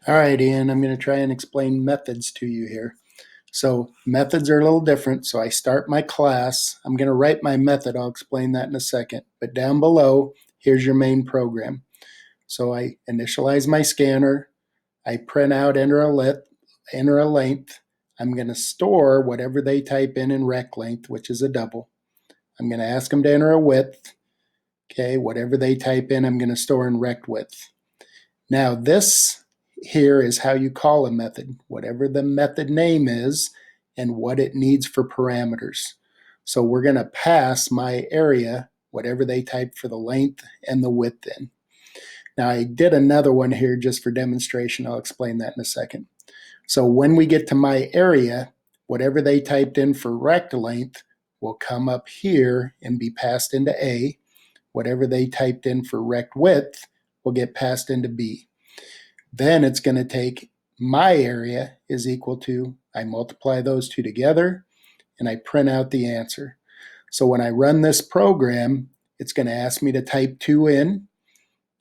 All right, Ian, I'm going to try and explain methods to you here. So methods are a little different. So I start my class. I'm going to write my method. I'll explain that in a second. But down below, here's your main program. So I initialize my scanner. I print out, enter a length. I'm going to store whatever they type in rect length, which is a double. I'm going to ask them to enter a width. Okay, whatever they type in, I'm going to store in rect width. Now this here is how you call a method, whatever the method name is and what it needs for parameters. So we're going to pass my area, whatever they type for the length and the width in. Now I did another one here just for demonstration. I'll explain that in a second. So when we get to my area, whatever they typed in for rect length will come up here and be passed into A. Whatever they typed in for rect width will get passed into B. Then it's going to take my area is equal to, I multiply those two together, and I print out the answer. So when I run this program, it's going to ask me to type 2 in.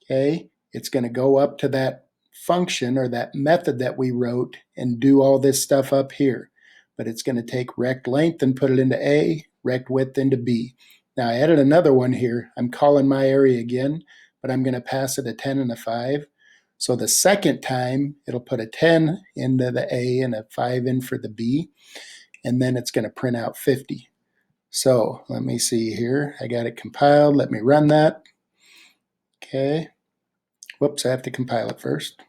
Okay, it's going to go up to that function or that method that we wrote and do all this stuff up here. But it's going to take rect length and put it into A, rect width into B. Now I added another one here. I'm calling my area again, but I'm going to pass it a 10 and a 5. So the second time, it'll put a 10 into the A and a 5 in for the B, and then it's going to print out 50. So let me see here. I got it compiled. Let me run that. Okay. Whoops, I have to compile it first.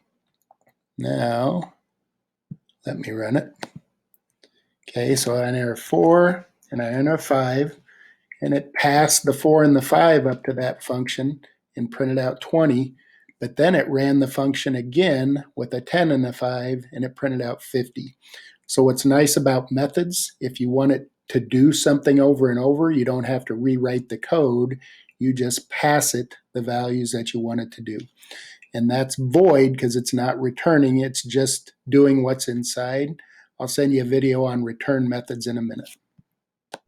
Now, let me run it. Okay, so I enter 4 and I enter 5, and it passed the 4 and the 5 up to that function and printed out 20. But then it ran the function again with a 10 and a 5, and it printed out 50. So what's nice about methods, if you want it to do something over and over, you don't have to rewrite the code. You just pass it the values that you want it to do. And that's void because it's not returning, it's just doing what's inside. I'll send you a video on return methods in a minute.